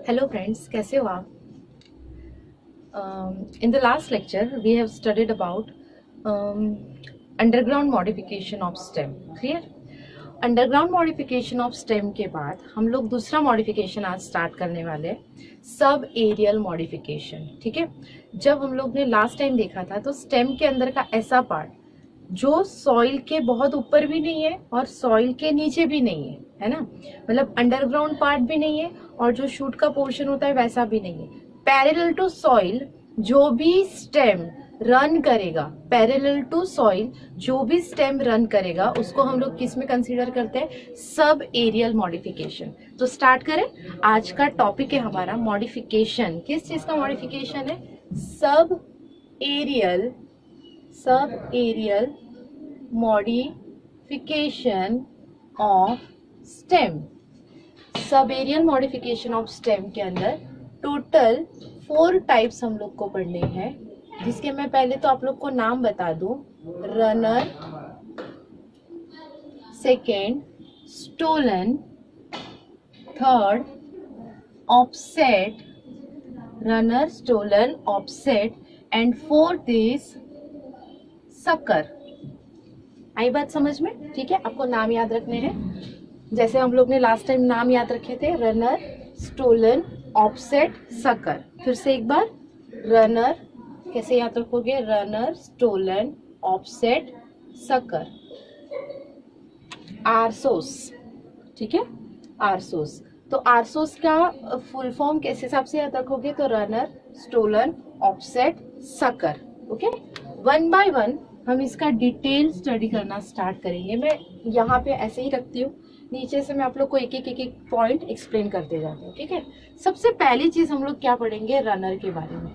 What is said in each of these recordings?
Hello friends, कैसे हो आप? In the last lecture we have studied about underground modification of stem. Clear? Underground modification of stem के बाद हम लोग दूसरा मॉडिफिकेशन आज स्टार्ट करने वाले हैं, सब एरियल मॉडिफिकेशन. ठीक है, जब हम लोग ने लास्ट टाइम देखा था तो स्टेम के अंदर का ऐसा पार्ट जो सॉइल के बहुत ऊपर भी नहीं है और सॉइल के नीचे भी नहीं है ना, मतलब अंडरग्राउंड पार्ट भी नहीं है और जो शूट का पोर्शन होता है वैसा भी नहीं है. पैरेलल टू सॉइल जो भी स्टेम रन करेगा, पैरेलल टू सॉइल जो भी स्टेम रन करेगा उसको हम लोग किस में कंसीडर करते हैं? सब एरियल मॉडिफिकेशन. तो स्टार्ट करें. आज का टॉपिक है हमारा मॉडिफिकेशन. किस चीज का मॉडिफिकेशन है? Sub aerial modification of stem. Sub aerial modification of stem के अंदर टोटल 4 टाइप्स हम लोग को पढ़ने हैं, जिसके मैं पहले तो आप लोग को नाम बता दूं. Runner, second stolen, third offset, runner, stolen, offset and fourth is sucker. आई बात समझ में? ठीक है, आपको नाम याद रखने हैं जैसे हम लोग ने लास्ट टाइम नाम याद रखे थे, रनर, स्टोलन, ऑफसेट, सकर. फिर से एक बार, रनर कैसे याद रखोगे? Runner, stolen, offset, sucker. आरसोस. ठीक है, आरसोस. तो आरसोस का फुल फॉर्म किस हिसाब से याद रखोगे? तो runner, stolen, offset, sucker. Okay, one by one हम इसका डिटेल स्टडी करना स्टार्ट करेंगे. मैं यहाँ पे ऐसे ही रखती हूँ, नीचे से मैं आप लोग को एक एक पॉइंट एक्सप्लेन करते जाती हूँ. ठीक है, सबसे पहली चीज हम लोग क्या पढ़ेंगे? रनर के बारे में.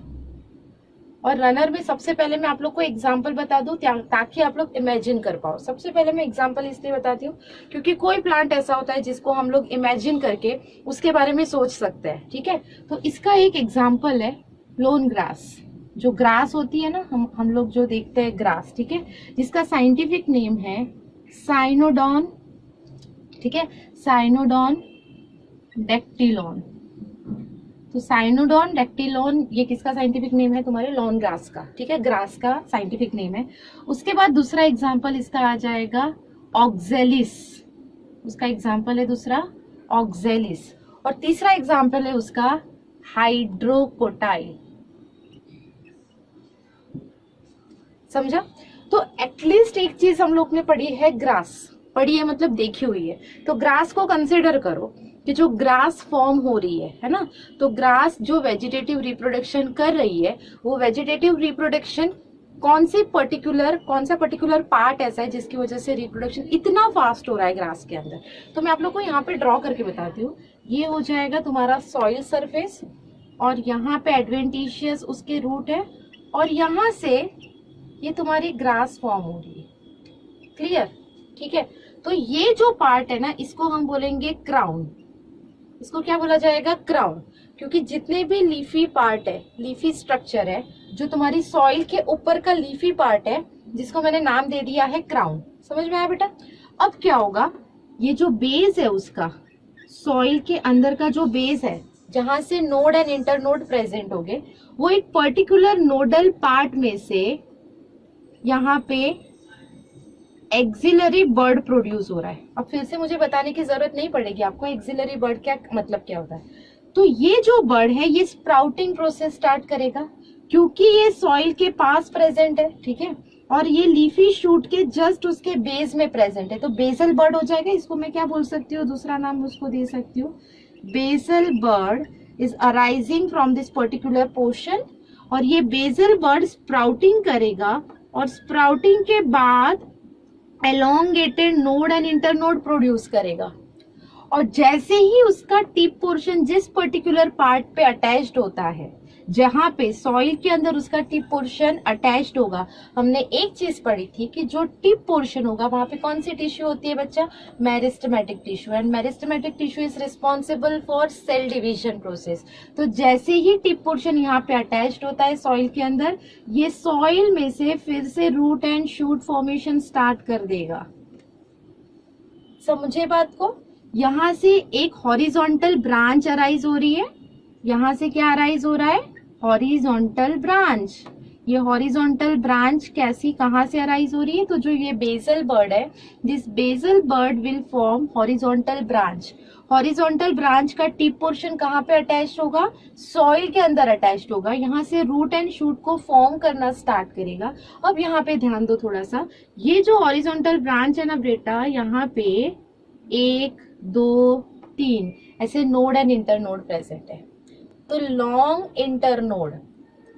और रनर में सबसे पहले मैं आप लोग को एग्जांपल बता दूं ताकि आप लोग इमेजिन कर पाओ. सबसे पहले मैं एग्जांपल इसलिए बताती हूँ क्योंकि कोई प्लांट ऐसा होता है जिसको हम लोग इमेजिन करके उसके बारे में सोच सकते हैं. ठीक है, तो इसका एक एग्जाम्पल है लोन ग्रास. जो ग्रास होती है ना, हम लोग जो देखते हैं ग्रास, ठीक है, जिसका साइंटिफिक नेम है साइनोडॉन. ठीक है, साइनोडॉन डेक्टिलॉन. तो साइनोडॉन डेक्टिलॉन ये किसका साइंटिफिक नेम है? तुम्हारे लॉन ग्रास का. ठीक है, ग्रास का साइंटिफिक नेम है. उसके बाद दूसरा एग्जांपल इसका आ जाएगा ऑक्जेलिस. उसका एग्जांपल है दूसरा ऑक्जेलिस. और तीसरा एग्जांपल है उसका हाइड्रोकोटाइल. समझा? तो एटलीस्ट एक चीज हम लोग ने पढ़ी है, ग्रास पढ़ी है मतलब देखी हुई है. तो ग्रास को कंसिडर करो कि जो ग्रास फॉर्म हो रही है ना, तो ग्रास जो वेजिटेटिव रिप्रोडक्शन कर रही है, वो वेजिटेटिव रिप्रोडक्शन कौन सा पर्टिकुलर पार्ट ऐसा है जिसकी वजह से रिप्रोडक्शन इतना फास्ट हो रहा है ग्रास के अंदर. तो मैं आप लोग को यहाँ पे ड्रॉ करके बताती हूँ. ये हो जाएगा तुम्हारा सॉइल सरफेस और यहाँ पे एडवेंटिशियस उसके रूट है और यहाँ से ये तुम्हारी ग्रास फॉर्म हो रही है. क्लियर? ठीक है, तो ये जो पार्ट है ना, इसको हम बोलेंगे क्राउन. इसको क्या बोला जाएगा? क्राउन. क्योंकि जितने भी लीफी पार्ट है, लीफी स्ट्रक्चर है, जो तुम्हारी सॉइल के ऊपर का लीफी पार्ट है, जिसको मैंने नाम दे दिया है क्राउन. समझ में आया बेटा? अब क्या होगा, ये जो बेस है उसका, सॉइल के अंदर का जो बेस है जहां से नोड एंड इंटरनोड प्रेजेंट होंगे, वो एक पर्टिकुलर नोडल पार्ट में से यहाँ पे एक्सिलरी बर्ड प्रोड्यूस हो रहा है. अब फिर से मुझे बताने की जरूरत नहीं पड़ेगी आपको एक्सिलरी बर्ड क्या मतलब क्या होता है. तो ये जो बर्ड है ये स्प्राउटिंग प्रोसेस स्टार्ट करेगा क्योंकि ये सॉइल के पास प्रेजेंट है. ठीक है, और ये लीफी शूट के जस्ट उसके बेस में प्रेजेंट है, तो बेसल बर्ड हो जाएगा. इसको मैं क्या बोल सकती हूँ? दूसरा नाम उसको दे सकती हूँ, basal bud is arising from this particular portion. और ये बेसल बर्ड स्प्राउटिंग करेगा और स्प्राउटिंग के बाद elongated node and internode produce करेगा. और जैसे ही उसका टिप पोर्शन जिस पर्टिकुलर पार्ट पे अटैच्ड होता है, जहां पे सॉइल के अंदर उसका टिप पोर्शन अटैच्ड होगा, हमने एक चीज पढ़ी थी कि जो टिप पोर्शन होगा वहां पे कौन सी टिश्यू होती है बच्चा? Meristematic tissue. And meristematic tissue is responsible for sale division process. तो जैसे ही टिप पोर्शन यहाँ पे अटैच्ड होता है सॉइल के अंदर, ये सॉइल में से फिर से root and shoot formation start कर देगा. समझे बात को? यहाँ से एक हॉरिजॉन्टल ब्रांच अराइज हो रही है यहाँ से क्या अराइज हो रहा है, हॉरिजॉन्टल ब्रांच। ये हॉरिजॉन्टल ब्रांच कैसी कहाँ से अराइज हो रही है, तो जो ये बेसल बर्ड है, this basal bud will form horizontal branch. Horizontal branch का टिप पोर्शन कहाँ पे अटैच्ड होगा, सॉइल के अंदर अटैच्ड होगा। यहाँ से रूट एंड शूट को फॉर्म करना स्टार्ट करेगा। अब यहाँ पे ध्यान दो थोड़ा सा, ये जो हॉरिजॉन्टल ब्रांच है ना बेटा, यहाँ पे 1 2 3 ऐसे node and inter node present है। तो लॉन्ग इंटर नोड,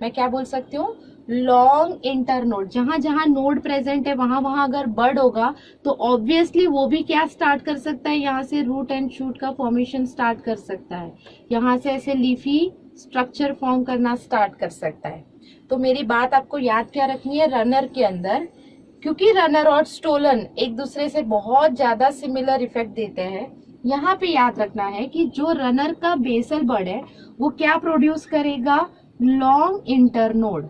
मैं क्या बोल सकती हूँ, लॉन्ग इंटर नोड, जहां जहां नोड प्रेजेंट है वहां वहां अगर बर्ड होगा तो ऑब्वियसली वो भी क्या स्टार्ट कर सकता है, यहाँ से रूट एंड शूट का फॉर्मेशन स्टार्ट कर सकता है, यहाँ से ऐसे लीफी स्ट्रक्चर फॉर्म करना स्टार्ट कर सकता है। तो मेरी बात आपको याद क्या रखनी है, रनर के अंदर, क्योंकि रनर और स्टोलन एक दूसरे से बहुत ज्यादा सिमिलर इफेक्ट देते हैं, यहाँ पे याद रखना है कि जो रनर का बेसल बर्ड है वो क्या प्रोड्यूस करेगा, लॉन्ग इंटरनोड।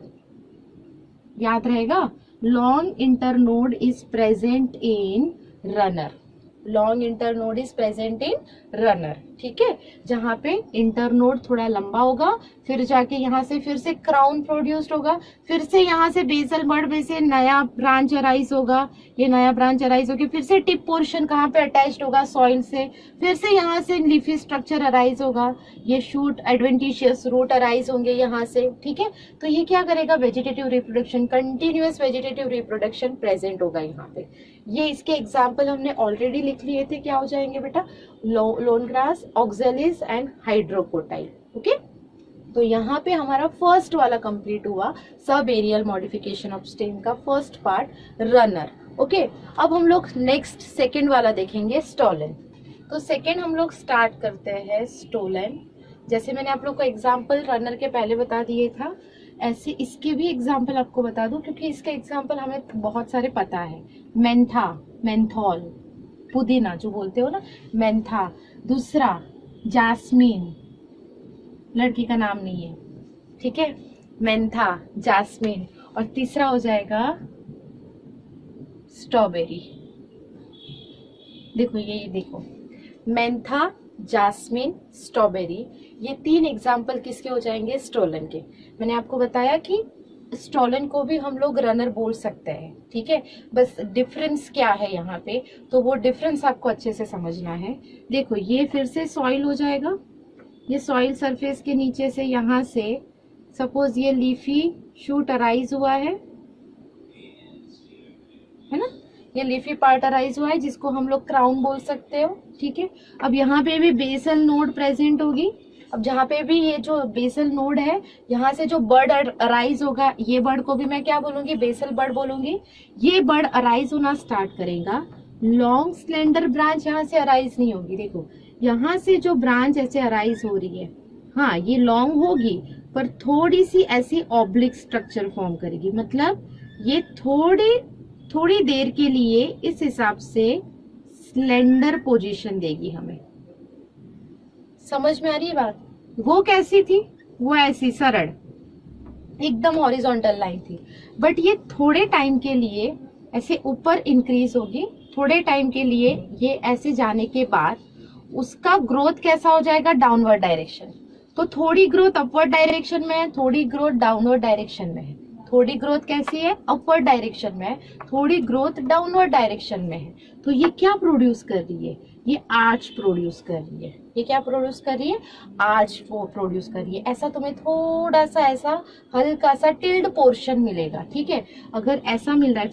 याद रहेगा, long internode is present in runner, long internode is present in runner, ठीक है। जहाँ पे इंटरनोड थोड़ा लंबा होगा, फिर जाके यहाँ से फिर से क्राउन प्रोड्यूस्ड होगा, फिर से यहाँ से बेसल बर्ड में से नया ब्रांच अराइज होगा, ये नया ब्रांच अराइज होगी, फिर से टिप पोर्शन कहाँ पे अटैच्ड होगा, सॉइल से, फिर से यहाँ से लीफी स्ट्रक्चर अराइज होगा, ये शूट एडवेंटिशियस रूट अराइज होंगे यहाँ से, ठीक है। तो ये क्या करेगा, vegetative reproduction, continuous vegetative reproduction present होगा यहाँ पे। ये इसके एग्जाम्पल हमने ऑलरेडी लिख लिए थे, क्या हो जाएंगे बेटा, lawn grass, oxalis and hydrocotyle, okay. तो यहाँ पे हमारा फर्स्ट वाला कंप्लीट हुआ, sub aerial modification of stem का फर्स्ट पार्ट, रनर, ओके। अब हम लोग नेक्स्ट सेकेंड वाला देखेंगे, स्टोलन। तो सेकेंड हम लोग स्टार्ट करते हैं स्टोलन। जैसे मैंने आप लोग को एग्जाम्पल रनर के पहले बता दिए था, ऐसे इसके भी एग्जाम्पल आपको बता दूं, क्योंकि इसका एग्जाम्पल हमें बहुत सारे पता है। मेंथा, मेंथॉल, पुदीना जो बोलते हो ना, मेंथा। दूसरा जास्मीन, लड़की का नाम नहीं है, ठीक है, मेंथा, जास्मीन। और तीसरा हो जाएगा स्ट्रॉबेरी। देखो ये देखो, मेंथा, जास्मिन, स्ट्रॉबेरी, ये 3 एग्जाम्पल किसके हो जाएंगे, स्टोलन के। मैंने आपको बताया कि स्टोलन को भी हम लोग रनर बोल सकते हैं, ठीक है। बस डिफरेंस क्या है यहाँ पे, तो वो डिफरेंस आपको अच्छे से समझना है। देखो ये फिर से सॉइल हो जाएगा, ये सॉइल सरफेस के नीचे से यहाँ से सपोज ये लीफी शूट अराइज हुआ है ना, ये लीफी पार्ट अराइज हुआ है जिसको हम लोग क्राउन बोल सकते हो, ठीक है। अब यहाँ पे भी बेसल नोड प्रेजेंट होगी। अब जहाँ पे भी ये जो बेसल नोड है, यहाँ से जो बर्ड अराइज होगा, ये बर्ड को भी मैं क्या बोलूंगी, बेसल बर्ड बोलूंगी। ये बर्ड अराइज होना स्टार्ट करेगा। लॉन्ग स्लेंडर ब्रांच यहाँ से अराइज नहीं होगी। देखो यहाँ से जो ब्रांच ऐसे अराइज हो रही है, हाँ ये लॉन्ग होगी पर थोड़ी सी ऐसी ऑब्लिक स्ट्रक्चर फॉर्म करेगी, मतलब ये थोड़ी देर के लिए इस हिसाब से स्लेंडर पोजीशन देगी हमें। समझ में आ रही है बात? वो कैसी थी, वो ऐसी सरल एकदम हॉरिजॉन्टल लाइन थी, बट ये थोड़े टाइम के लिए ऐसे ऊपर इंक्रीज होगी। थोड़े टाइम के लिए ये ऐसे जाने के बाद उसका ग्रोथ कैसा हो जाएगा, डाउनवर्ड डायरेक्शन। तो थोड़ी ग्रोथ अपवर्ड डायरेक्शन में है, थोड़ी ग्रोथ डाउनवर्ड डायरेक्शन में है। थोड़ी ग्रोथ कैसी है, अपवर्ड डायरेक्शन में है, थोड़ी ग्रोथ डाउनवर्ड डायरेक्शन में है। तो ये क्या प्रोड्यूस कर रही है, ये आर्च प्रोड्यूस कर रही है। ये क्या प्रोड्यूस कर रही है, आर्च वो प्रोड्यूस कर रही है। ऐसा तुम्हें थोड़ा सा ऐसा हल्का सा टिल्ड पोर्शन मिलेगा, ठीक है। अगर ऐसा मिल रहा है,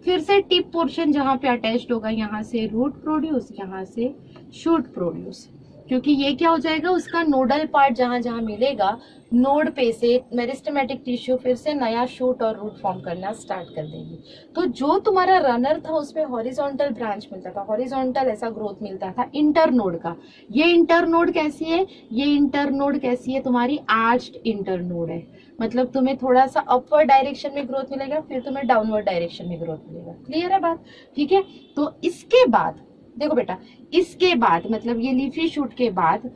फिर से टिप पोर्शन जहाँ पे अटैच्ड होगा, यहाँ से रूट प्रोड्यूस, यहाँ से शूट प्रोड्यूस, क्योंकि ये क्या हो जाएगा, उसका नोडल पार्ट जहाँ जहाँ मिलेगा, नोड पे से मेरिस्टेमेटिक टिश्यू फिर से नया शूट और रूट फॉर्म करना स्टार्ट कर देगी। तो जो तुम्हारा रनर था उसमें हॉरिजॉन्टल ब्रांच मिलता था, हॉरिजॉन्टल ऐसा ग्रोथ मिलता था इंटरनोड का। ये इंटरनोड कैसी है, ये इंटरनोड कैसी है, तुम्हारी आर्च्ड इंटरनोड है। मतलब तुम्हें थोड़ा सा अपवर्ड डायरेक्शन में ग्रोथ मिलेगा, फिर तुम्हें डाउनवर्ड डायरेक्शन में ग्रोथ मिलेगा। क्लियर है बात? ठीक है। तो इसके बाद देखो बेटा, इसके बाद मतलब ये लीफी शूट के बाद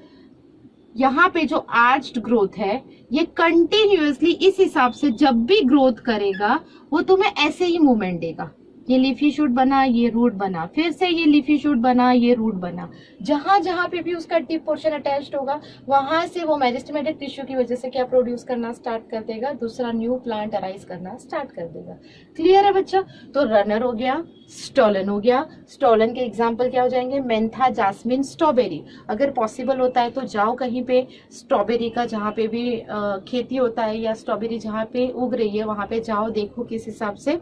यहाँ पे जो आर्च्ड ग्रोथ है, ये कंटिन्यूअसली इस हिसाब से जब भी ग्रोथ करेगा वो तुम्हें ऐसे ही मूवमेंट देगा। ये लीफी शूट बना, ये रूट बना, फिर से ये लीफी शूट बना, ये रूट बना। जहां जहां पे भी उसका टिप पोर्शन अटैच्ड होगा वहां से वो मेरिस्टेमेटिक टिश्यू की वजह से क्या प्रोड्यूस करना स्टार्ट कर देगा, दूसरा न्यू प्लांट अराइज करना स्टार्ट कर देगा। क्लियर है बच्चा? तो रनर हो गया, स्टोलन हो गया। स्टोलन के एग्जाम्पल क्या हो जाएंगे, मेंथा, जास्मिन, स्ट्रॉबेरी। अगर पॉसिबल होता है तो जाओ कहीं पे स्ट्रॉबेरी का जहाँ पे भी खेती होता है या स्ट्रॉबेरी जहाँ पे उग रही है वहां पे जाओ, देखो किस हिसाब से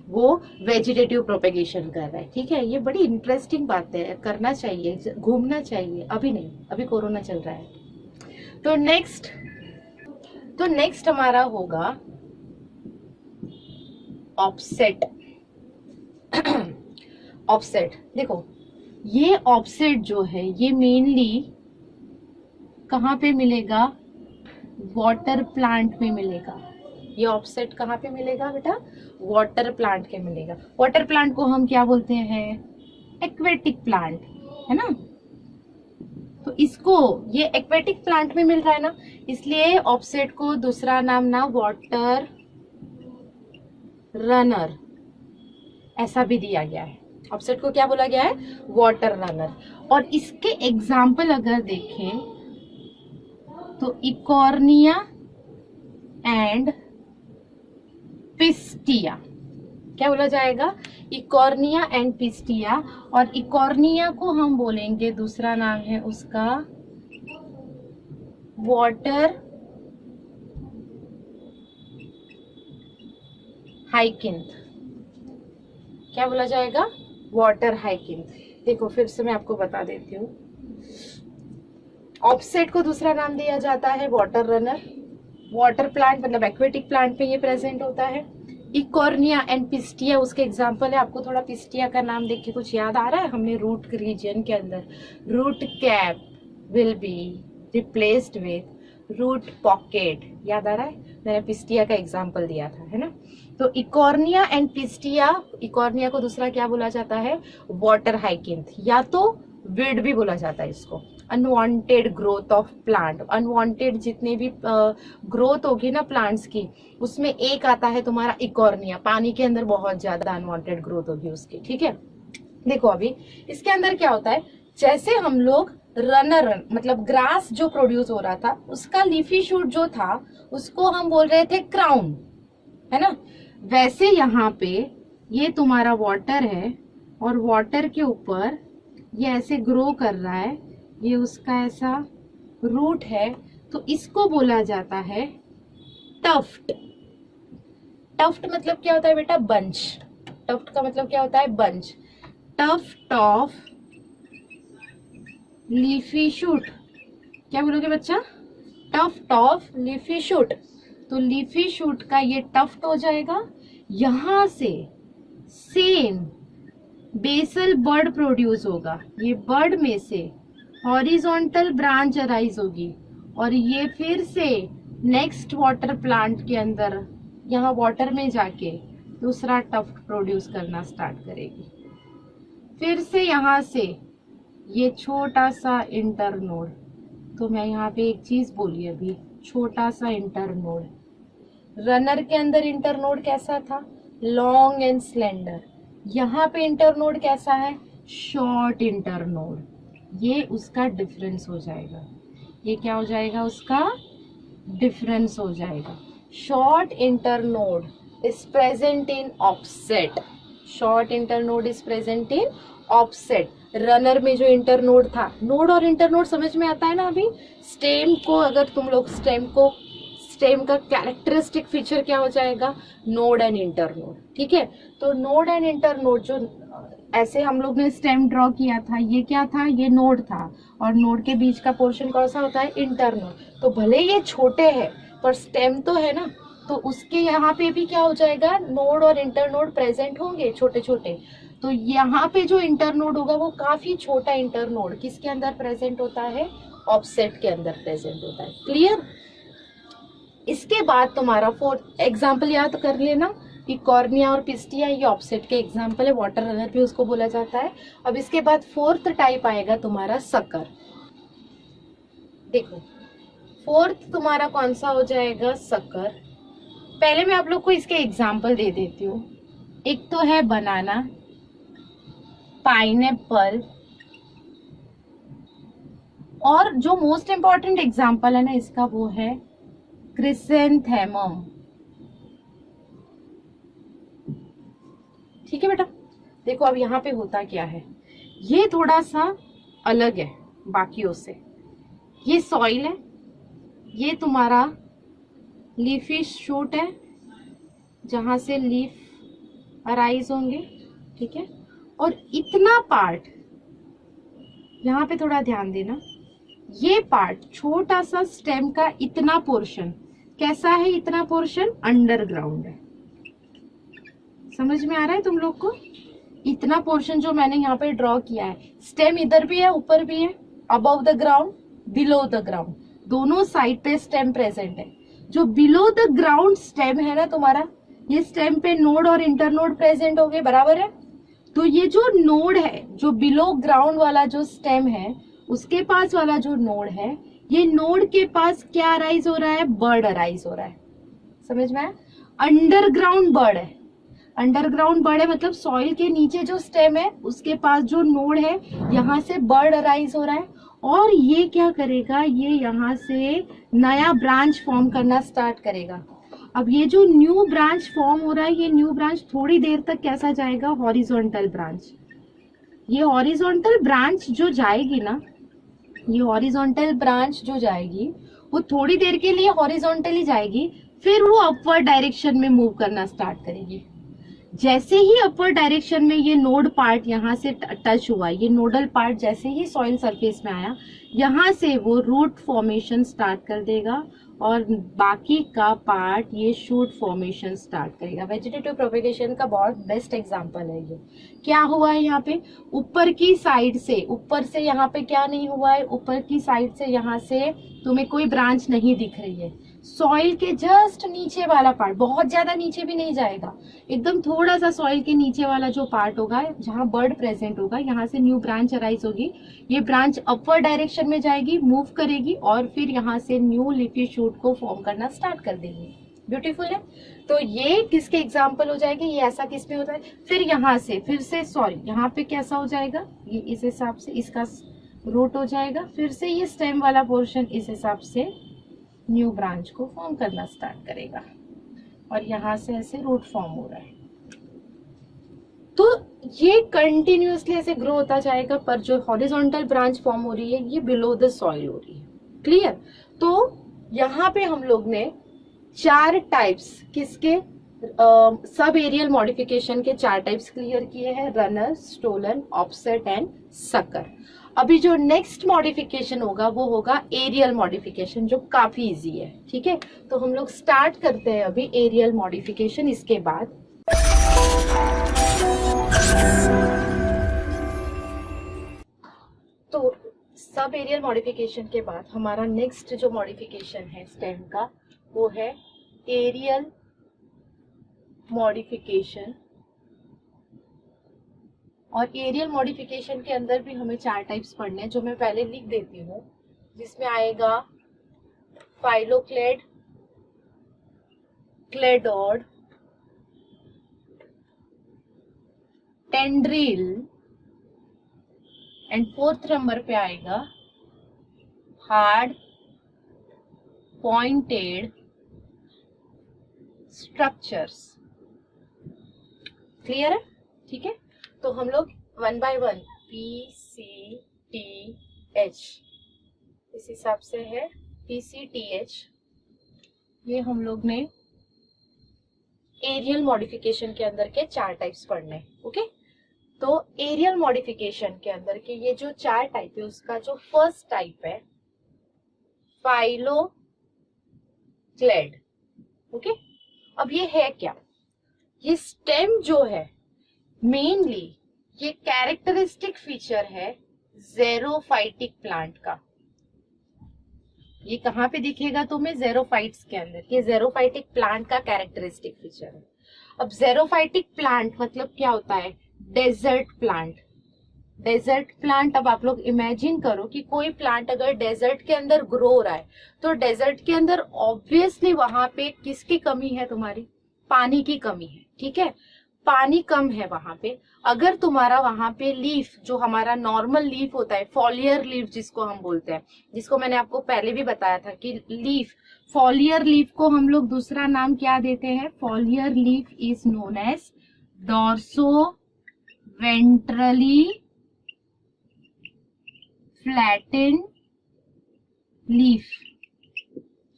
वो वेजिटेटिव प्रोपेगेशन कर रहा है। ठीक है, ये बड़ी इंटरेस्टिंग बात है, करना चाहिए, घूमना चाहिए। अभी नहीं, अभी कोरोना चल रहा है। तो नेक्स्ट हमारा होगा ऑफसेट। ऑफसेट देखो, ये ऑफसेट जो है ये मेनली कहाँ पे मिलेगा, वाटर प्लांट में मिलेगा। ये ऑफसेट कहाँ पे मिलेगा बेटा, वाटर प्लांट के मिलेगा। वाटर प्लांट को हम क्या बोलते हैं, एक्वेटिक प्लांट, है ना। तो इसको ये एक्वेटिक प्लांट में मिल रहा है ना, इसलिए ऑफसेट को दूसरा नाम ना वाटर रनर ऐसा भी दिया गया है। ऑफसेट को क्या बोला गया है, वाटर रनर। और इसके एग्जाम्पल अगर देखें तो इकॉर्निया एंड पिस्टिया, क्या बोला जाएगा, इकॉर्निया एंड पिस्टिया। और इकॉर्निया को हम बोलेंगे, दूसरा नाम है उसका वाटर हाइकिंथ। क्या बोला जाएगा, वाटर हाइकिंथ। देखो फिर से मैं आपको बता देती हूँ, ऑफसेट को दूसरा नाम दिया जाता है वाटर रनर। वाटर प्लांट मतलब एक्वेटिक प्लांट पे ये प्रेजेंट होता है। इकॉर्निया एंड पिस्टिया उसके एग्जाम्पल है। आपको थोड़ा पिस्टिया का नाम देख के कुछ याद आ रहा है, हमने रूट रीजन के अंदर root cap will be replaced with root pocket, याद आ रहा है, मैंने पिस्टिया का एग्जाम्पल दिया था, है ना। तो इकॉर्निया एंड पिस्टिया, इकॉर्निया को दूसरा क्या बोला जाता है, वाटर हाइकिंथ, या तो विड भी बोला जाता है इसको। Unwanted growth of plant, unwanted जितने भी ग्रोथ होगी ना प्लांट्स की, उसमें एक आता है तुम्हारा इकॉर्निया, पानी के अंदर बहुत ज्यादा अनवांटेड ग्रोथ होगी उसकी। ठीक है, देखो अभी इसके अंदर क्या होता है, जैसे हम लोग रनर मतलब ग्रास जो प्रोड्यूस हो रहा था उसका लीफी शूट जो था उसको हम बोल रहे थे क्राउन, है ना। वैसे यहाँ पे ये तुम्हारा वाटर है और वाटर के ऊपर ये ऐसे ग्रो कर रहा है, ये उसका ऐसा रूट है, तो इसको बोला जाता है टफ्ट। टफ्ट मतलब क्या होता है बेटा, बंच। टफ्ट का मतलब क्या होता है, bunch. Tuft of leafy shoot, क्या बोलोगे बच्चा, टफ्ट ऑफ लीफी शूट। तो लीफी शूट का ये टफ्ट हो जाएगा, यहां से सेम बेसल बर्ड प्रोड्यूस होगा, ये बर्ड में से हॉरिजॉन्टल ब्रांच अराइज होगी और ये फिर से नेक्स्ट वाटर प्लांट के अंदर यहाँ वाटर में जाके दूसरा टफ्ट प्रोड्यूस करना स्टार्ट करेगी। फिर से यहाँ से ये छोटा सा इंटरनोड, तो मैं यहाँ पे एक चीज बोली अभी, छोटा सा इंटरनोड। रनर के अंदर इंटरनोड कैसा था, लॉन्ग एंड स्लेंडर। यहाँ पे इंटरनोड कैसा है, शॉर्ट इंटरनोड। ये उसका डिफरेंस हो जाएगा, ये क्या हो जाएगा, उसका डिफरेंस हो जाएगा। Short internode is present in offset, short internode is present in offset. Runner में जो इंटरनोड था, नोड और इंटरनोड समझ में आता है ना। अभी स्टेम को अगर तुम लोग स्टेम का कैरेक्टरिस्टिक फीचर क्या हो जाएगा, नोड एंड इंटरनोड। ठीक है, तो नोड एंड इंटरनोड जो ऐसे हम लोग ने स्टेम ड्रॉ किया था, ये क्या था, ये नोड था और नोड के बीच का पोर्शन कौन सा होता है, इंटरनोड। तो भले ये छोटे हैं पर स्टेम तो है ना, तो उसके यहाँ पे भी क्या हो जाएगा, नोड और इंटरनोड प्रेजेंट होंगे छोटे छोटे। तो यहाँ पे जो इंटरनोड होगा वो काफी छोटा इंटरनोड किसके अंदर प्रेजेंट होता है, ऑफसेट के अंदर प्रेजेंट होता है। क्लियर। इसके बाद तुम्हारा फोर्थ एग्जाम्पल याद कर लेना, इकॉर्निया और पिस्टिया, ये ऑफसेट के एग्जाम्पल है, वाटर रनर भी उसको बोला जाता है। अब इसके बाद फोर्थ टाइप आएगा तुम्हारा सकर। देखो फोर्थ तुम्हारा कौन सा हो जाएगा, सकर। पहले मैं आप लोग को इसके एग्जाम्पल दे देती हूँ। एक तो है बनाना, पाइनएप्पल, और जो मोस्ट इंपॉर्टेंट एग्जाम्पल है ना इसका वो है क्रिसेंथेमम। ठीक है बेटा, देखो अब यहाँ पे होता क्या है, ये थोड़ा सा अलग है बाकियों से। ये सॉइल है, ये तुम्हारा लीफी शूट है जहां से लीफ अराइज होंगे, ठीक है। और इतना पार्ट, यहाँ पे थोड़ा ध्यान देना, ये पार्ट छोटा सा स्टेम का इतना पोर्शन कैसा है, इतना पोर्शन अंडरग्राउंड है। समझ में आ रहा है तुम लोग को? इतना पोर्शन जो मैंने यहाँ पे ड्रॉ किया है, स्टेम इधर भी है ऊपर भी है, above the ground below the ground, दोनों साइड पे स्टेम प्रेजेंट है। जो बिलो द ग्राउंड स्टेम है ना तुम्हारा, ये स्टेम पे नोड और इंटरनोड प्रेजेंट हो गए, बराबर है। तो ये जो नोड है, जो बिलो ग्राउंड वाला जो स्टेम है, उसके पास वाला जो नोड है, ये नोड के पास क्या अराइज हो रहा है, बर्ड अराइज हो रहा है। समझ में आया? अंडरग्राउंड बर्ड है, अंडरग्राउंड बर्ड है मतलब सॉइल के नीचे जो स्टेम है उसके पास जो नोड है, यहाँ से बर्ड अराइज हो रहा है। और ये क्या करेगा, ये यहाँ से नया ब्रांच फॉर्म करना स्टार्ट करेगा। अब ये जो न्यू ब्रांच फॉर्म हो रहा है, ये न्यू ब्रांच थोड़ी देर तक कैसा जाएगा, हॉरिजॉन्टल ब्रांच। ये हॉरिजॉन्टल ब्रांच जो जाएगी ना, ये हॉरिजॉन्टल ब्रांच जो जाएगी वो थोड़ी देर के लिए हॉरिजॉन्टल ही जाएगी, फिर वो अपवर्ड डायरेक्शन में मूव करना स्टार्ट करेगी। जैसे ही अपवर्ड डायरेक्शन में ये नोड पार्ट यहाँ से टच हुआ, ये नोडल पार्ट जैसे ही सॉइल सरफेस में आया, यहाँ से वो रूट फॉर्मेशन स्टार्ट कर देगा और बाकी का पार्ट ये शूट फॉर्मेशन स्टार्ट करेगा। वेजिटेटिव प्रोपेगेशन का बहुत बेस्ट एग्जांपल है ये। क्या हुआ है यहाँ पे, ऊपर की साइड से, ऊपर से यहाँ पे क्या नहीं हुआ है, ऊपर की साइड से यहाँ से तुम्हें कोई ब्रांच नहीं दिख रही है। सॉइल के जस्ट नीचे वाला पार्ट, बहुत ज्यादा नीचे भी नहीं जाएगा, एकदम थोड़ा सा सॉइल के नीचे वाला जो पार्ट होगा जहां बर्ड प्रेजेंट होगा, यहाँ से न्यू ब्रांच अराइज होगी। ये ब्रांच अपवर्ड डायरेक्शन में जाएगी, मूव करेगी और फिर यहाँ से न्यू लीफी शूट को फॉर्म करना स्टार्ट कर देगी। ब्यूटीफुल है। तो ये किसके एग्जाम्पल हो जाएंगे, ये ऐसा किस में होता है। फिर यहाँ से फिर से सॉरी, यहाँ पे कैसा हो जाएगा, ये इस हिसाब से इसका रूट हो जाएगा, फिर से ये स्टेम वाला पोर्शन इस हिसाब से न्यू ब्रांच को फॉर्म करना स्टार्ट करेगा और यहाँ से ऐसे रूट फॉर्म हो रहा है। तो ये कंटिन्यूअसली ऐसे ग्रो होता जाएगा, पर जो हॉरिजॉन्टल ब्रांच फॉर्म हो रही है ये बिलो द सॉइल हो रही है। क्लियर? तो यहाँ पे हम लोग ने 4 टाइप्स किसके, सब एरियल मॉडिफिकेशन के 4 टाइप्स क्लियर किए हैं, runner, stolen, offset and sucker. अभी जो नेक्स्ट मॉडिफिकेशन होगा वो होगा एरियल मॉडिफिकेशन, जो काफी इजी है। ठीक है, तो हम लोग स्टार्ट करते हैं अभी एरियल मॉडिफिकेशन। इसके बाद तो सब एरियल मॉडिफिकेशन के बाद हमारा नेक्स्ट जो मॉडिफिकेशन है स्टेम का वो है एरियल मॉडिफिकेशन। और एरियल मॉडिफिकेशन के अंदर भी हमें 4 टाइप्स पढ़ने हैं, जो मैं पहले लिख देती हूँ, जिसमें आएगा phylloclade, cladode, tendril and 4th number पे आएगा हार्ड पॉइंटेड स्ट्रक्चर्स। क्लियर है? ठीक है, तो हम लोग 1 by 1 PCTH इस हिसाब से है PCTH, ये हम लोग ने एरियल मॉडिफिकेशन के अंदर के 4 टाइप्स पढ़ने। ओके, तो एरियल मॉडिफिकेशन के अंदर के ये जो 4 टाइप है उसका जो फर्स्ट टाइप है फाइलोक्लेड। ओके, अब ये है क्या, ये स्टेम जो है मेनली ये कैरेक्टरिस्टिक फीचर है ज़ेरोफाइटिक प्लांट का। ये कहाँ पे दिखेगा तुम्हें, ज़ेरोफाइट्स के अंदर। ये ज़ेरोफाइटिक प्लांट का कैरेक्टरिस्टिक फीचर है। अब ज़ेरोफाइटिक प्लांट मतलब क्या होता है, डेजर्ट प्लांट। डेजर्ट प्लांट, अब आप लोग इमेजिन करो कि कोई प्लांट अगर डेजर्ट के अंदर ग्रो हो रहा है तो डेजर्ट के अंदर ऑब्वियसली वहां पे किसकी कमी है, तुम्हारी पानी की कमी है। ठीक है, पानी कम है वहां पे, अगर तुम्हारा वहां पे लीफ, जो हमारा नॉर्मल लीफ होता है, फॉलियर लीफ जिसको हम बोलते हैं, जिसको मैंने आपको पहले भी बताया था कि लीफ, फॉलियर लीफ को हम लोग दूसरा नाम क्या देते हैं, foliar leaf is known as dorsoventrally flattened leaf.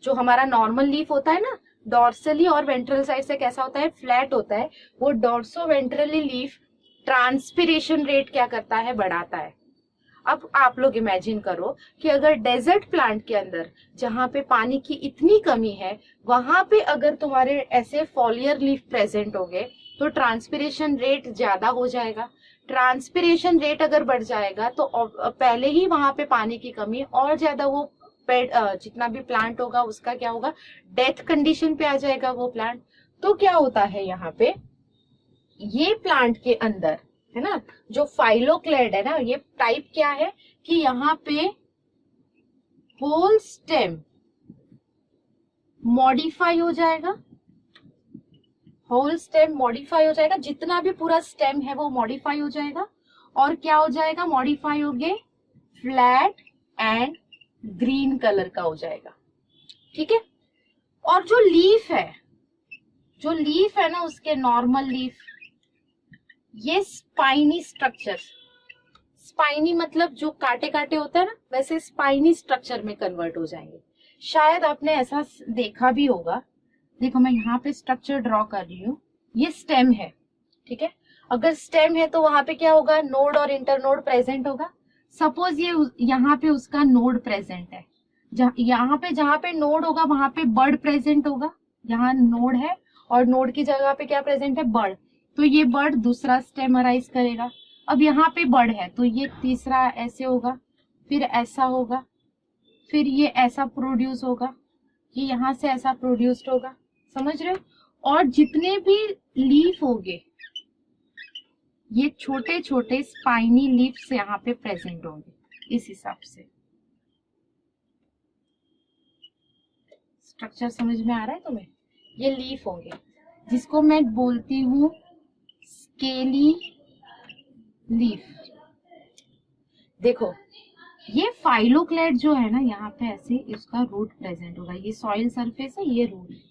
जो हमारा नॉर्मल लीफ होता है ना, डॉर्सली और वेंट्रल साइड से कैसा होता है, फ्लैट होता है, वो dorso ventrally leaf transpiration rate क्या करता है, बढ़ाता है। अब आप लोग इमेजिन करो कि अगर डेजर्ट प्लांट के अंदर जहां पे पानी की इतनी कमी है, वहां पे अगर तुम्हारे ऐसे फॉलियर लीफ प्रेजेंट होंगे तो ट्रांसपिरेशन रेट ज्यादा हो जाएगा। ट्रांसपिरेशन रेट अगर बढ़ जाएगा तो पहले ही वहां पे पानी की कमी, और ज्यादा वो पेड़ जितना भी प्लांट होगा उसका क्या होगा, डेथ कंडीशन पे आ जाएगा वो प्लांट। तो क्या होता है यहाँ पे, ये प्लांट के अंदर है ना, जो फाइलोक्लेड है ना, ये टाइप क्या है कि यहाँ पे होल स्टेम मॉडिफाई हो जाएगा, होल स्टेम मॉडिफाई हो जाएगा, जितना भी पूरा स्टेम है वो मॉडिफाई हो जाएगा। और क्या हो जाएगा, मॉडिफाई हो गए फ्लैट एंड ग्रीन कलर का हो जाएगा, ठीक है। और जो लीफ है, जो लीफ है ना, उसके नॉर्मल लीफ, ये स्पाइनी स्ट्रक्चर, स्पाइनी मतलब जो कांटे कांटे होता है ना, वैसे स्पाइनी स्ट्रक्चर में कन्वर्ट हो जाएंगे। शायद आपने ऐसा देखा भी होगा, देखो मैं यहाँ पे स्ट्रक्चर ड्रॉ कर रही हूँ, ये स्टेम है, ठीक है। अगर स्टेम है तो वहां पे क्या होगा, नोड और इंटरनोड प्रेजेंट होगा। सपोज ये यहाँ पे उसका नोड प्रेजेंट है, यहाँ पे जहाँ पे नोड होगा वहां पे बर्ड प्रेजेंट होगा। यहाँ नोड है और नोड की जगह पे क्या प्रेजेंट है, बर्ड, तो ये बर्ड दूसरा स्टेम अराइज करेगा। अब यहाँ पे बर्ड है तो ये तीसरा ऐसे होगा, फिर ऐसा होगा, फिर ये ऐसा प्रोड्यूस होगा, ये यहाँ से ऐसा प्रोड्यूस्ड होगा, समझ रहे हो। और जितने भी लीफ होंगे ये छोटे छोटे स्पाइनी लीव्स यहाँ पे प्रेजेंट होंगे। इस हिसाब से स्ट्रक्चर समझ में आ रहा है तुम्हें, ये लीफ होंगे जिसको मैं बोलती हूँ स्केली लीफ। देखो ये फाइलोक्लेड जो है ना, यहाँ पे ऐसे इसका रूट प्रेजेंट होगा, ये सॉइल सरफेस है, ये रूट है।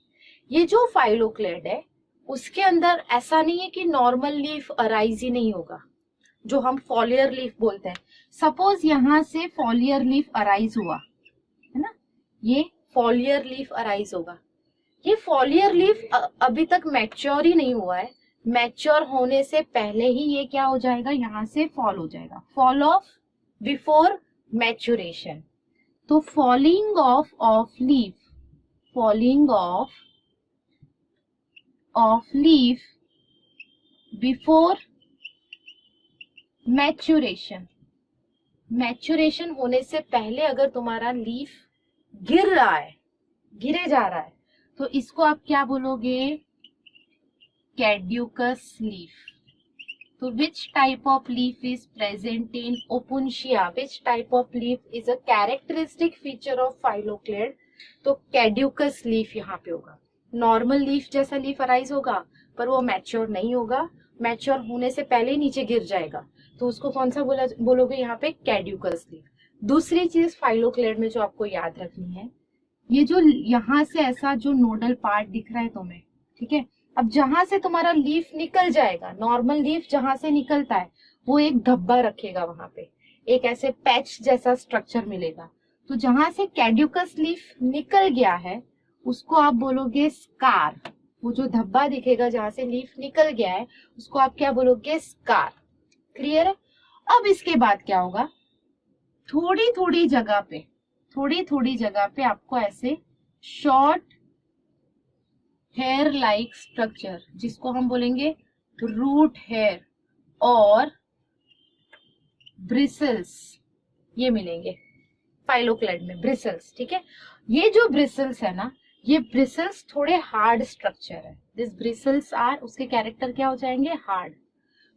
ये जो फाइलोक्लेड है उसके अंदर ऐसा नहीं है कि नॉर्मल लीफ अराइज ही नहीं होगा, जो हम फॉलियर लीफ बोलते हैं। सपोज यहाँ से फॉलियर लीफ अराइज हुआ है ना, ये फॉलियर अराइज होगा। ये फॉलियर लीफ अभी तक मैच्योर ही नहीं हुआ है, मैच्योर होने से पहले ही ये क्या हो जाएगा, यहाँ से फॉल हो जाएगा, फॉल ऑफ बिफोर मैच्योरेशन। तो falling of leaf, falling of leaf before maturation, maturation होने से पहले अगर तुम्हारा लीफ गिर रहा है, गिरे जा रहा है, तो इसको आप क्या बोलोगे, कैड्यूकस लीफ। तो which type of leaf is present in Opuntia, which type of leaf is a characteristic feature of phylloclade, तो कैड्यूकस लीफ यहाँ पे होगा। नॉर्मल लीफ जैसा लीफ अराइज होगा पर वो मैच्योर नहीं होगा, मैच्योर होने से पहले ही नीचे गिर जाएगा, तो उसको कौन सा बोलोगे यहाँ पे, कैड्यूकस लीफ। दूसरी चीज फाइलोक्लेड में जो आपको याद रखनी है, ये जो यहाँ से ऐसा जो नोडल पार्ट दिख रहा है तुम्हें, ठीक है, अब जहां से तुम्हारा लीफ निकल जाएगा, नॉर्मल लीफ जहां से निकलता है वो एक धब्बा रखेगा, वहां पे एक ऐसे पैच जैसा स्ट्रक्चर मिलेगा। तो जहां से कैड्यूकस लीफ निकल गया है उसको आप बोलोगे स्कार, वो जो धब्बा दिखेगा जहां से लीफ निकल गया है उसको आप क्या बोलोगे, स्कार। क्लियर है। अब इसके बाद क्या होगा, थोड़ी थोड़ी जगह पे आपको ऐसे शॉर्ट हेयर लाइक स्ट्रक्चर, जिसको हम बोलेंगे रूट हेयर और ब्रिसल्स, ये मिलेंगे फाइलोक्लेड में, ब्रिसल्स, ठीक है। ये जो ब्रिसल्स है ना, ये ब्रिसल्स थोड़े हार्ड स्ट्रक्चर है, दिस ब्रिसल्स आर, उसके कैरेक्टर क्या हो जाएंगे, हार्ड।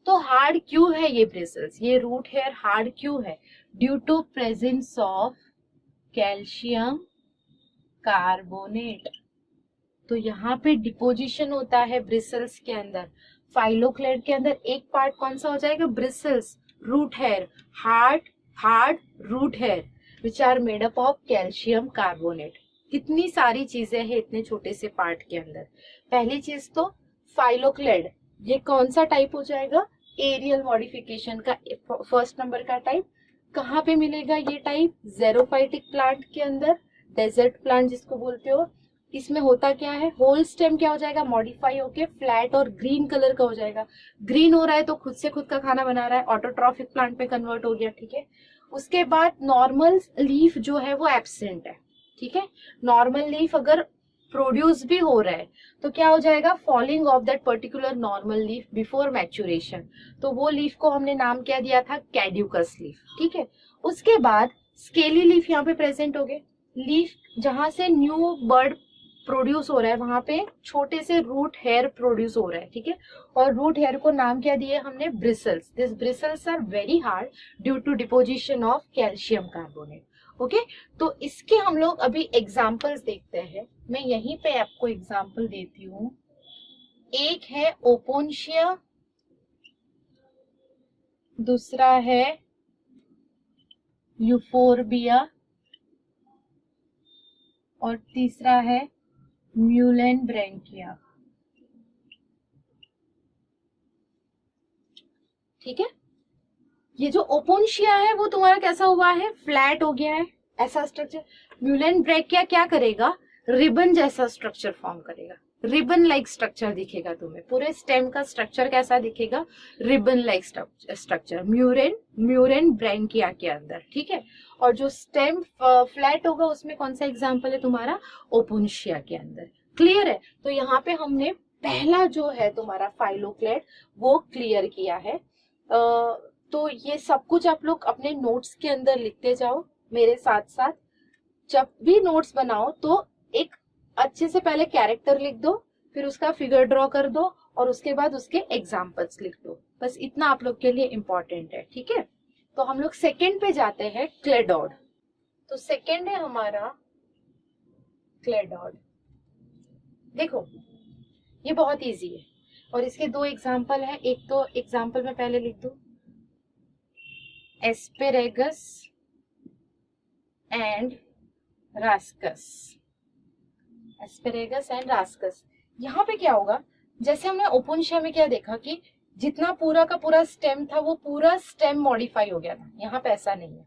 तो हार्ड क्यों है ये ब्रिसल्स, ये रूट हेयर हार्ड क्यों है, due to presence of calcium carbonate. तो यहाँ पे डिपोजिशन होता है ब्रिसल्स के अंदर फाइलोक्लेड के अंदर एक पार्ट कौन सा हो जाएगा, bristles, root hair, hard root hair which are made up of calcium carbonate. कितनी सारी चीजें हैं इतने छोटे से पार्ट के अंदर। पहली चीज तो फाइलोक्लेड, ये कौन सा टाइप हो जाएगा, एरियल मॉडिफिकेशन का फर्स्ट नंबर का टाइप। कहाँ पे मिलेगा ये टाइप, ज़ेरोफाइटिक प्लांट के अंदर, डेजर्ट प्लांट जिसको बोलते हो। इसमें होता क्या है, होल स्टेम क्या हो जाएगा, मॉडिफाई होके फ्लैट और ग्रीन कलर का हो जाएगा। ग्रीन हो रहा है तो खुद से खुद का खाना बना रहा है, ऑटोट्रॉफिक प्लांट में कन्वर्ट हो गया, ठीक है। उसके बाद नॉर्मल लीफ जो है वो एब्सेंट है, ठीक है। नॉर्मल लीफ अगर प्रोड्यूस भी हो रहा है तो क्या हो जाएगा, falling of that particular normal leaf before maturation, तो वो लीफ को हमने नाम क्या दिया था, कैड्यूकस लीफ, ठीक है। उसके बाद स्केली लीफ यहाँ पे प्रेजेंट हो गए। लीफ जहां से न्यू बर्ड प्रोड्यूस हो रहा है वहां पे छोटे से रूट हेयर प्रोड्यूस हो रहा है, ठीक है। और रूट हेयर को नाम क्या दिए हमने, bristles. This bristles are very hard due to deposition of calcium carbonate, okay. तो इसके हम लोग अभी एग्जाम्पल्स देखते हैं। मैं यहीं पे आपको एग्जाम्पल देती हूँ। एक है ओपोन्शिया, दूसरा है यूफोरबिया और तीसरा है म्यूलेनब्रैंकिया, ठीक है। ये जो ओपोन्शिया है वो तुम्हारा कैसा हुआ है, फ्लैट हो गया है, ऐसा स्ट्रक्चर। म्यूलेनब्रैंकिया क्या करेगा, रिबन जैसा स्ट्रक्चर फॉर्म करेगा, रिबन लाइक स्ट्रक्चर दिखेगा तुम्हें। पूरे स्टेम का स्ट्रक्चर कैसा दिखेगा, रिबन लाइक स्ट्रक्चर म्यूलेनब्रैंकिया के अंदर, ठीक है। और जो स्टेम फ्लैट होगा उसमें कौन सा एग्जाम्पल है तुम्हारा, ओपोन्शिया के अंदर। क्लियर है। तो यहाँ पे हमने पहला जो है तुम्हारा फाइलोक्लेड वो क्लियर किया है। तो ये सब कुछ आप लोग अपने नोट्स के अंदर लिखते जाओ मेरे साथ साथ। जब भी नोट्स बनाओ तो एक अच्छे से पहले कैरेक्टर लिख दो, फिर उसका फिगर ड्रॉ कर दो और उसके बाद उसके एग्जाम्पल्स लिख दो। बस इतना आप लोग के लिए इंपॉर्टेंट है, ठीक है। तो हम लोग सेकेंड पे जाते हैं, क्लेडॉड। तो सेकेंड है हमारा क्लेडॉड। देखो ये बहुत इजी है और इसके दो एग्जाम्पल है। एक तो एग्जाम्पल में पहले लिख दो, एस्पेरेगस एंड रास्कस, एस्पेरेगस एंड रास्कस। यहाँ पे क्या होगा, जैसे हमने ओपोन्शिया में क्या देखा कि जितना पूरा का पूरा स्टेम था वो पूरा स्टेम मॉडिफाई हो गया था। यहाँ पे ऐसा नहीं है।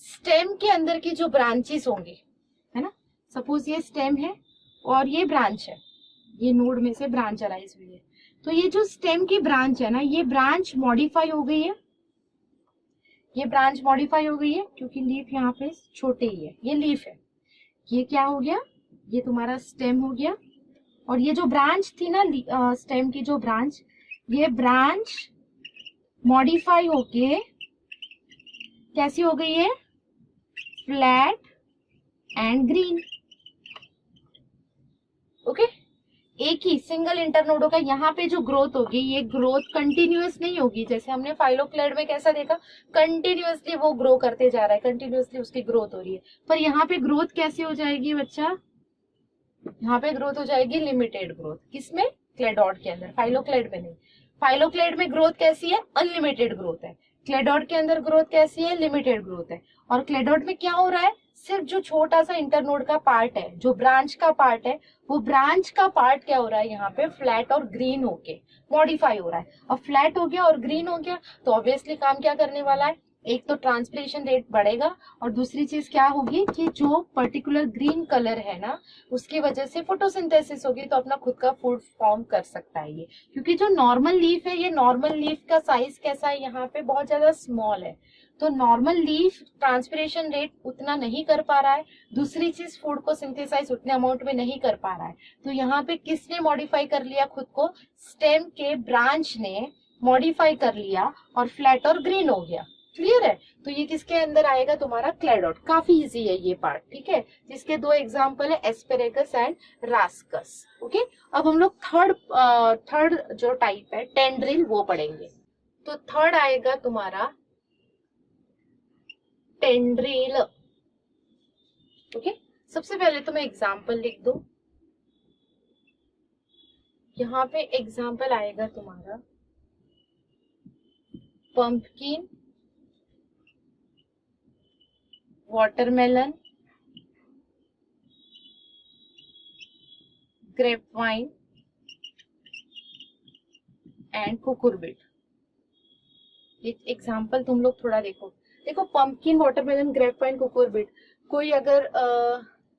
स्टेम के अंदर की जो ब्रांचेस होंगी, है ना, सपोज ये स्टेम है और ये ब्रांच है, ये नोड में से ब्रांच अराइज हुई है। तो ये जो स्टेम की ब्रांच है ना, ये ब्रांच मॉडिफाई हो गई है, ये ब्रांच मॉडिफाई हो गई है क्योंकि लीफ यहाँ पे छोटे ही है, ये लीफ है। ये क्या हो गया, ये तुम्हारा स्टेम हो गया। और ये जो ब्रांच थी ना, स्टेम की जो ब्रांच, ये ब्रांच मॉडिफाई होके कैसी हो गई है, फ्लैट एंड ग्रीन, ओके। एक ही सिंगल इंटरनोड होगा। यहाँ पे जो ग्रोथ होगी ये ग्रोथ कंटिन्यूअस नहीं होगी, जैसे हमने फाइलोक्लेड में कैसा देखा, कंटिन्यूअसली वो ग्रो करते जा रहा है, कंटिन्यूअसली उसकी ग्रोथ हो रही है। पर यहाँ पे ग्रोथ कैसी हो जाएगी बच्चा, यहाँ पे ग्रोथ हो जाएगी लिमिटेड ग्रोथ। किसमें, क्लेडॉड के अंदर, फाइलोक्लेड में नहीं। फाइलोक्लेड में ग्रोथ कैसी है, अनलिमिटेड ग्रोथ है। क्लेडॉड के अंदर ग्रोथ कैसी है, लिमिटेड ग्रोथ है। और क्लेडॉड में क्या हो रहा है, सिर्फ जो छोटा सा इंटरनोड का पार्ट है, जो ब्रांच का पार्ट है, वो ब्रांच का पार्ट क्या हो रहा है, यहाँ पे फ्लैट और ग्रीन होके मॉडिफाई हो रहा है। अब फ्लैट हो गया और ग्रीन हो गया तो ऑब्वियसली काम क्या करने वाला है, एक तो ट्रांसपिरेशन रेट बढ़ेगा और दूसरी चीज क्या होगी कि जो पर्टिकुलर ग्रीन कलर है ना, उसकी वजह से फोटोसिंथेसिस होगी तो अपना खुद का फूड फॉर्म कर सकता है ये। क्योंकि जो नॉर्मल लीफ है, ये नॉर्मल लीफ का साइज कैसा है, यहाँ पे बहुत ज्यादा स्मॉल है, तो नॉर्मल लीफ ट्रांसपिरेशन रेट उतना नहीं कर पा रहा है। दूसरी चीज फूड को सिंथेसाइज उतने अमाउंट में नहीं कर पा रहा है। तो यहाँ पे किसने मॉडिफाई कर लिया खुद को, स्टेम के ब्रांच ने मॉडिफाई कर लिया और फ्लैट और ग्रीन हो गया। क्लियर है। तो ये किसके अंदर आएगा, तुम्हारा क्लेडॉड। काफी इजी है ये पार्ट, ठीक है। जिसके दो एग्जांपल है, एस्पेरेगस एंड रास्कस, ओके। अब हम लोग थर्ड जो टाइप है टेंड्रिल वो पढ़ेंगे। तो थर्ड आएगा तुम्हारा टेंड्रिल, ओके। सबसे पहले तो मैं एग्जांपल लिख दूं, यहाँ पे एग्जाम्पल आएगा तुम्हारा pumpkin, watermelon, grape vine and cucurbit. ये एग्जाम्पल तुम लोग थोड़ा देखो। देखो pumpkin, watermelon, grape vine, cucurbit, कोई अगर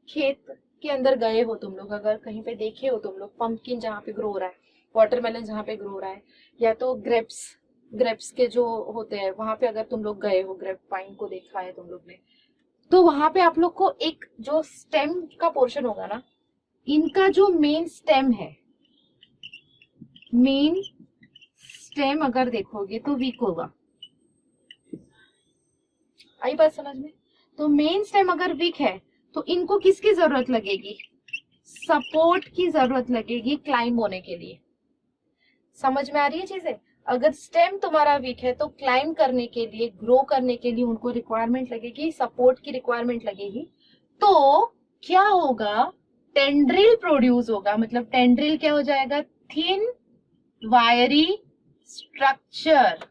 खेत के अंदर गए हो तुम लोग, अगर कहीं पे देखे हो तुम लोग पंपकिन जहाँ पे ग्रो हो रहा है, वाटरमेलन जहाँ पे ग्रो हो रहा है, या तो ग्रेप्स के जो होते हैं वहां पे अगर तुम लोग गए हो, ग्रेप वाइन को देखा है तुम लोग ने, तो वहां पे आप लोग को एक जो स्टेम का पोर्शन होगा ना, इनका जो मेन स्टेम है, मेन स्टेम अगर देखोगे तो वीक होगा। आई बात समझ में? तो मेन स्टेम अगर वीक है तो इनको किसकी जरूरत लगेगी? सपोर्ट की जरूरत लगेगी क्लाइंब होने के लिए। समझ में आ रही है चीजें? अगर स्टेम तुम्हारा वीक है तो क्लाइंब करने के लिए, ग्रो करने के लिए उनको रिक्वायरमेंट लगेगी, सपोर्ट की रिक्वायरमेंट लगेगी। तो क्या होगा? टेंड्रिल प्रोड्यूस होगा। मतलब टेंड्रिल क्या हो जाएगा? थिन वायरी स्ट्रक्चर।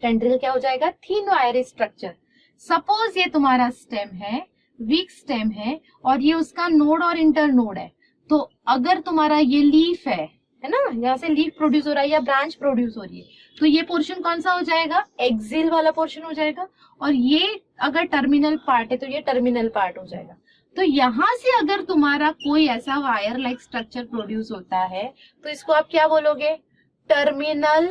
टेंड्रिल क्या हो जाएगा? थिन वायरी स्ट्रक्चर। सपोज ये तुम्हारा स्टेम है, वीक स्टेम है, और ये उसका नोड और इंटर नोड है। तो अगर तुम्हारा ये लीफ है ना, यहाँ से लीफ प्रोड्यूस हो रहा है या ब्रांच प्रोड्यूस हो रही है, तो ये पोर्शन कौन सा हो जाएगा? एक्सिल वाला पोर्शन हो जाएगा। और ये अगर टर्मिनल पार्ट है तो ये टर्मिनल पार्ट हो जाएगा। तो यहां से अगर तुम्हारा कोई ऐसा वायर लाइक स्ट्रक्चर प्रोड्यूस होता है तो इसको आप क्या बोलोगे? Terminal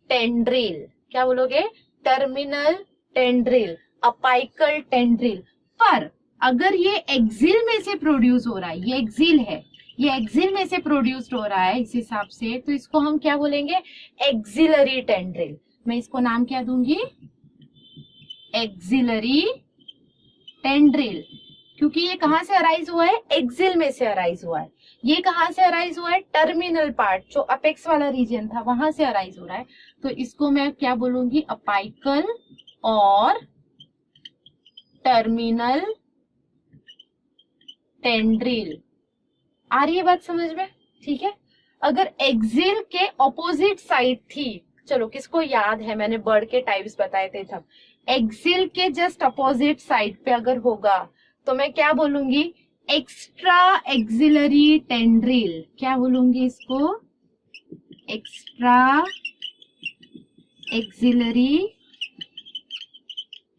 tendril. क्या बोलोगे? Terminal tendril, apical tendril. पर अगर ये एक्सिल में से प्रोड्यूस हो रहा है, ये एक्सिल है, ये एक्सिल में से प्रोड्यूस्ड हो रहा है इस हिसाब से, तो इसको हम क्या बोलेंगे? Axillary tendril. मैं इसको नाम क्या दूंगी? Axillary tendril. क्योंकि ये कहां से अराइज हुआ है? एक्सिल में से अराइज हुआ है। ये कहां से अराइज हुआ है? टर्मिनल पार्ट, जो अपेक्स वाला रीजन था वहां से अराइज हो रहा है। तो इसको मैं क्या बोलूंगी? अपाइकल और टर्मिनल टेंड्रिल। आ रही है बात समझ में? ठीक है। अगर एक्सिल के ऑपोजिट साइड थी, चलो किसको याद है, मैंने बर्ड के टाइप्स बताए थे तब, एक्सिल के जस्ट अपोजिट साइड पे अगर होगा तो मैं क्या बोलूंगी? Extra axillary tendril. क्या बोलूंगी इसको? Extra axillary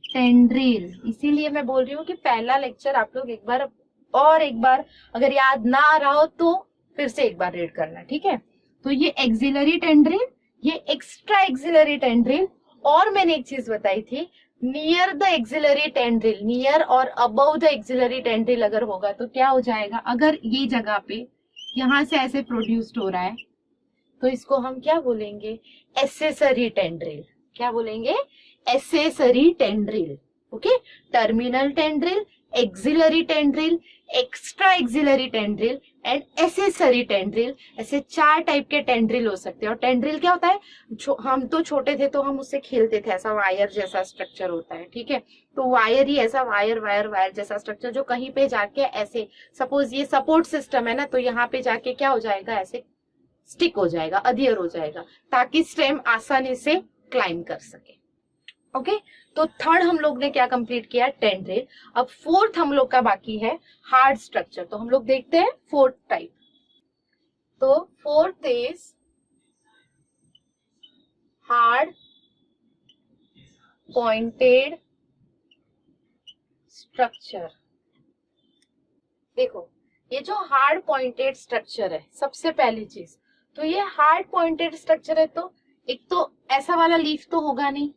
tendril. इसीलिए मैं बोल रही हूँ कि पहला लेक्चर आप लोग एक बार अगर याद ना आ रहा हो तो फिर से एक बार रीड करना, ठीक है? तो ये एक्सिलरी टेंड्रिल, ये एक्स्ट्रा एक्सिलरी टेंड्रिल। और मैंने एक चीज बताई थी, near the axillary tendril, near और अबव द एक्सिलरी टेंड्रिल अगर होगा तो क्या हो जाएगा? अगर ये जगह पे यहां से ऐसे प्रोड्यूस्ड हो रहा है तो इसको हम क्या बोलेंगे? Accessory tendril. क्या बोलेंगे? Accessory tendril. Okay. Terminal tendril, axillary tendril, extra axillary tendril and accessory tendril. ऐसे 4 टाइप के टेंड्रिल हो सकते हैं। और टेंड्रिल क्या होता है? हम तो छोटे थे तो हम उससे खेलते थे, ऐसा वायर जैसा स्ट्रक्चर होता है, ठीक है? तो वायर ही ऐसा वायर जैसा स्ट्रक्चर जो कहीं पे जाके ऐसे, सपोज ये सपोर्ट सिस्टम है ना, तो यहाँ पे जाके क्या हो जाएगा? ऐसे स्टिक हो जाएगा, अधेयर हो जाएगा, ताकि स्टेम आसानी से क्लाइंब कर सके। ओके। तो थर्ड हम लोग ने क्या कंप्लीट किया? टेंड्रिल। अब फोर्थ हम लोग का बाकी है हार्ड स्ट्रक्चर। तो हम लोग देखते हैं फोर्थ टाइप। तो fourth is hard pointed structure. देखो ये जो हार्ड पॉइंटेड स्ट्रक्चर है, सबसे पहली चीज तो ये हार्ड पॉइंटेड स्ट्रक्चर है, तो एक तो ऐसा वाला लीफ तो होगा नहीं,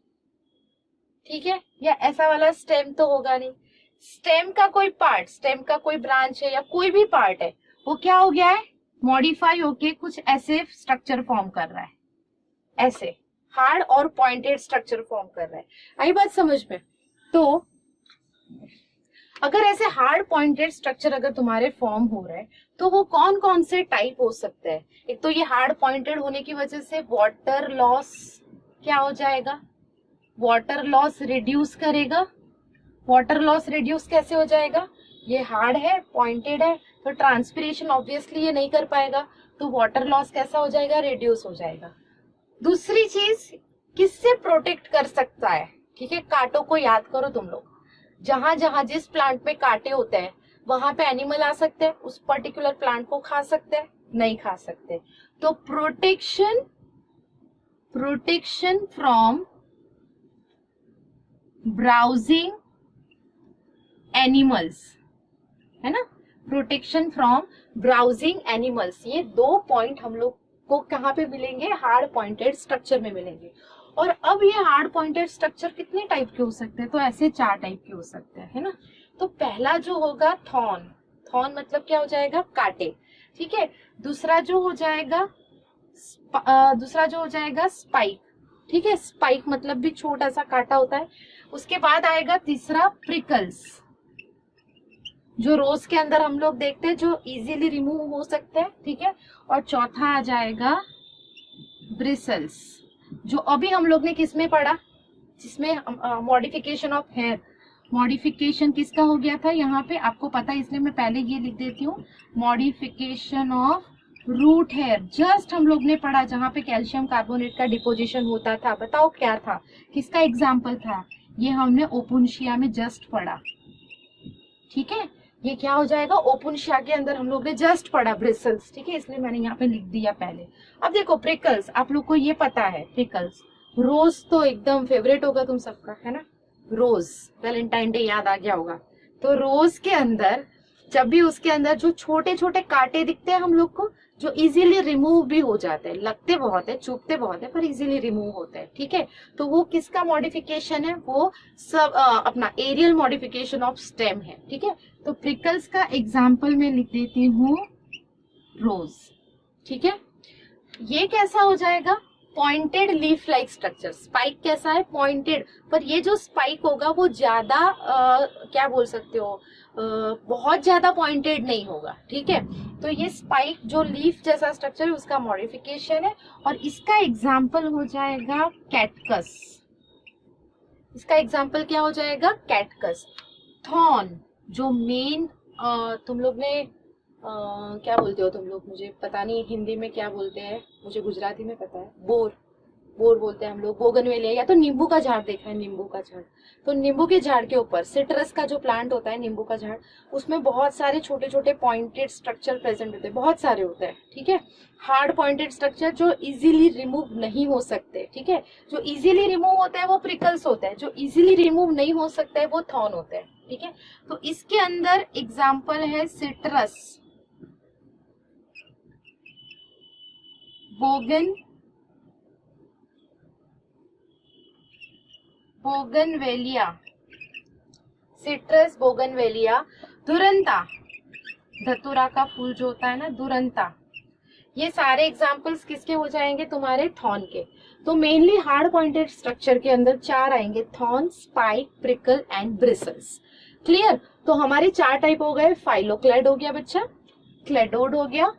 ठीक है? या ऐसा वाला स्टेम तो होगा नहीं। स्टेम का कोई पार्ट, स्टेम का कोई ब्रांच है या कोई भी पार्ट है, वो क्या हो गया है? मॉडिफाई होके कुछ ऐसे स्ट्रक्चर फॉर्म कर रहा है, ऐसे हार्ड और पॉइंटेड स्ट्रक्चर फॉर्म कर रहा है। आई बात समझ में? तो अगर ऐसे हार्ड पॉइंटेड स्ट्रक्चर अगर तुम्हारे फॉर्म हो रहे हैं तो वो कौन कौन से टाइप हो सकते हैं? एक तो ये हार्ड पॉइंटेड होने की वजह से वाटर लॉस क्या हो जाएगा? वाटर लॉस रिड्यूस करेगा। वाटर लॉस रिड्यूस कैसे हो जाएगा? ये हार्ड है, पॉइंटेड है, तो ट्रांसपिरेशन ऑब्वियसली ये नहीं कर पाएगा, तो वाटर लॉस कैसा हो जाएगा, रिड्यूस हो जाएगा। दूसरी चीज, किससे प्रोटेक्ट कर सकता है, ठीक है, कांटों को याद करो तुम लोग, जहां जहां जिस प्लांट में कांटे होते हैं वहां पे एनिमल आ सकते हैं, उस पर्टिकुलर प्लांट को खा सकते हैं, नहीं खा सकते। तो प्रोटेक्शन फ्रॉम ब्राउजिंग एनिमल्स, है ना, प्रोटेक्शन फ्रॉम ब्राउजिंग एनिमल्स, ये 2 पॉइंट हम लोग को कहाँ पे मिलेंगे, हार्ड पॉइंटेड स्ट्रक्चर में मिलेंगे। और अब ये हार्ड पॉइंटेड स्ट्रक्चर कितने टाइप के हो सकते हैं, तो ऐसे 4 टाइप के हो सकते हैं, है ना। तो पहला जो होगा थॉर्न, थॉर्न मतलब क्या हो जाएगा, कांटे, ठीक है। दूसरा जो हो जाएगा स्पाइक, ठीक है, स्पाइक मतलब भी छोटा सा कांटा होता है। उसके बाद आएगा तीसरा प्रिकल्स, जो रोज के अंदर हम लोग देखते हैं, जो इजीली रिमूव हो सकते हैं, ठीक है। और चौथा आ जाएगा ब्रिसल्स, जो अभी हम लोग ने किस में पढ़ा, जिसमें मॉडिफिकेशन ऑफ हेयर, मॉडिफिकेशन किसका हो गया था, यहाँ पे आपको पता है इसलिए मैं पहले ये लिख देती हूँ, modification of root hair, just हम लोग ने पढ़ा, जहाँ पे कैल्शियम कार्बोनेट का डिपोजिशन होता था। बताओ क्या था, किसका एग्जाम्पल था, ये हमने ओपुनशिया में जस्ट पढ़ा, ठीक है। ये क्या हो जाएगा, ओपुनशिया के अंदर हम लोग ने जस्ट पढ़ा ब्रिसल्स, ठीक है, इसलिए मैंने यहाँ पे लिख दिया पहले। अब देखो प्रिकल्स, आप लोग को ये पता है, प्रिकल्स, रोज तो एकदम फेवरेट होगा तुम सबका, है ना, रोज, वैलेंटाइन डे याद आ गया होगा। तो रोज के अंदर जब भी उसके अंदर जो छोटे छोटे कांटे दिखते हैं हम लोग को, जो इजीली रिमूव भी हो जाते हैं, लगते बहुत है, चुभते बहुत है, पर इजीली रिमूव होते हैं, ठीक है। तो वो किसका मॉडिफिकेशन है, वो सब अपना एरियल मॉडिफिकेशन ऑफ स्टेम है, ठीक है। तो प्रिकल्स का एग्जाम्पल मैं लिख देती हूँ रोज, ठीक है। ये कैसा हो जाएगा, pointed leaf like structure, spike कैसा है, पॉइंटेड, पर ये जो स्पाइक होगा वो ज्यादा क्या बोल सकते हो, बहुत ज्यादा पॉइंटेड नहीं होगा, ठीक है। तो ये स्पाइक जो लीफ जैसा स्ट्रक्चर है उसका मॉडिफिकेशन है। और इसका एग्जाम्पल हो जाएगा कैटकस, इसका एग्जाम्पल क्या हो जाएगा, कैटकस। थॉर्न जो मेन, तुम लोग ने क्या बोलते हो तुम लोग, मुझे पता नहीं हिंदी में क्या बोलते हैं, मुझे गुजराती में पता है, बोर बोलते हैं हम लोग, बोगनवेलिया, या तो नींबू का झाड़ देखा है, नींबू का झाड़। तो नींबू के झाड़ के ऊपर, सिट्रस का जो प्लांट होता है नींबू का झाड़, उसमें बहुत सारे छोटे छोटे पॉइंटेड स्ट्रक्चर प्रेजेंट होते हैं, बहुत सारे होते हैं, ठीक है। हार्ड पॉइंटेड स्ट्रक्चर जो इजीली रिमूव नहीं हो सकते, ठीक है। जो इजीली रिमूव होते हैं वो प्रिकल्स होते हैं, जो इजीली रिमूव नहीं हो सकते हैं वो थॉर्न होते हैं, ठीक है। तो इसके अंदर एग्जाम्पल है सिट्रस, बोगनवेलिया, सिट्रस, बोगनवेलिया, दुरंता, धतूरा का फूल जो होता है ना, दुरंता। ये सारे एग्जाम्पल्स किसके हो जाएंगे, तुम्हारे थॉर्न के। तो मेनली हार्ड पॉइंटेड स्ट्रक्चर के अंदर 4 आएंगे, thorn, spike, prickle and bristles. Clear. तो हमारे 4 टाइप हो गए, फाइलोक्लेड हो गया बच्चा, क्लेडोड हो गया,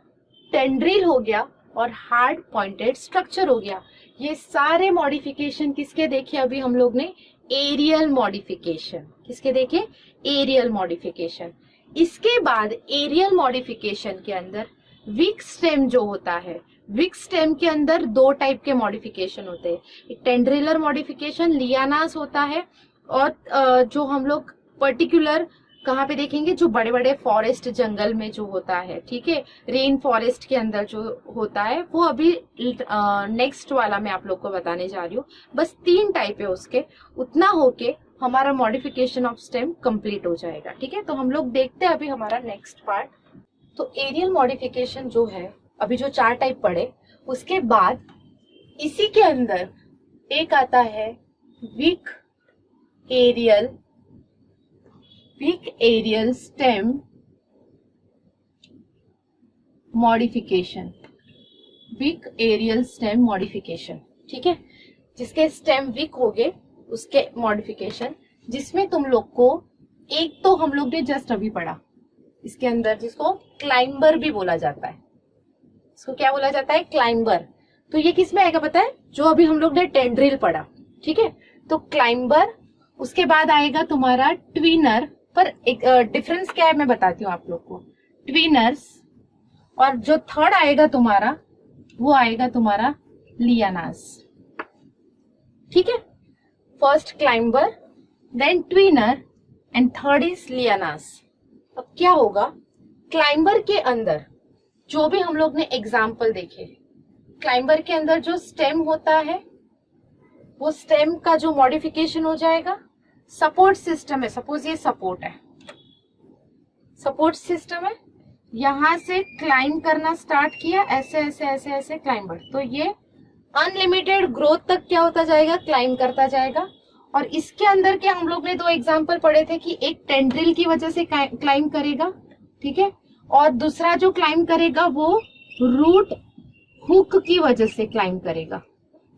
टेंड्रिल हो गया, और हार्ड पॉइंटेड स्ट्रक्चर हो गया। ये सारे मॉडिफिकेशन किसके देखे अभी हम लोग ने, एरियल मॉडिफिकेशन, किसके देखे, एरियल मॉडिफिकेशन। इसके बाद एरियल मॉडिफिकेशन के अंदर विक स्टेम जो होता है, विक स्टेम के अंदर 2 टाइप के मॉडिफिकेशन होते हैं, एक टेंड्रिलर मॉडिफिकेशन, लियानास होता है, और जो हम लोग पर्टिकुलर कहाँ पे देखेंगे, जो बड़े बड़े फॉरेस्ट जंगल में जो होता है, ठीक है, रेन फॉरेस्ट के अंदर जो होता है, वो अभी नेक्स्ट वाला मैं आप लोग को बताने जा रही हूँ। बस 3 टाइप है उसके, उतना होके हमारा मॉडिफिकेशन ऑफ स्टेम कंप्लीट हो जाएगा, ठीक है। तो हम लोग देखते हैं अभी हमारा नेक्स्ट पार्ट। तो एरियल मॉडिफिकेशन जो है, अभी जो 4 टाइप पढ़े, उसके बाद इसी के अंदर एक आता है weak aerial stem modification, weak aerial stem modification, ठीक है, जिसके स्टेम वीक हो गए उसके मॉडिफिकेशन, जिसमें तुम लोग को एक तो हम लोग ने जस्ट अभी पढ़ा इसके अंदर, जिसको क्लाइंबर भी बोला जाता है, इसको क्या बोला जाता है, क्लाइंबर। तो ये किस में आएगा पता है, जो अभी हम लोग ने टेंड्रिल पढ़ा, ठीक है। तो क्लाइंबर, उसके बाद आएगा तुम्हारा ट्विनर, पर एक डिफरेंस क्या है मैं बताती हूँ आप लोग को। ट्विनर्स और जो थर्ड आएगा तुम्हारा वो आएगा तुम्हारा लियानास। ठीक है, first climber, then twiner and third is lianas. अब क्या होगा, क्लाइंबर के अंदर जो भी हम लोग ने एग्जाम्पल देखे, क्लाइंबर के अंदर जो स्टेम होता है वो स्टेम का जो मॉडिफिकेशन हो जाएगा, सपोर्ट सिस्टम है, सपोज ये सपोर्ट है, सपोर्ट सिस्टम है, यहां से क्लाइंब करना स्टार्ट किया, ऐसे ऐसे ऐसे ऐसे क्लाइंबर, तो ये अनलिमिटेड ग्रोथ तक क्या होता जाएगा, क्लाइंब करता जाएगा। और इसके अंदर क्या हम लोग ने दो एग्जांपल पढ़े थे कि एक टेंड्रिल की वजह से क्लाइंब करेगा, ठीक है, और दूसरा जो क्लाइंब करेगा वो रूट हुक की वजह से क्लाइंब करेगा।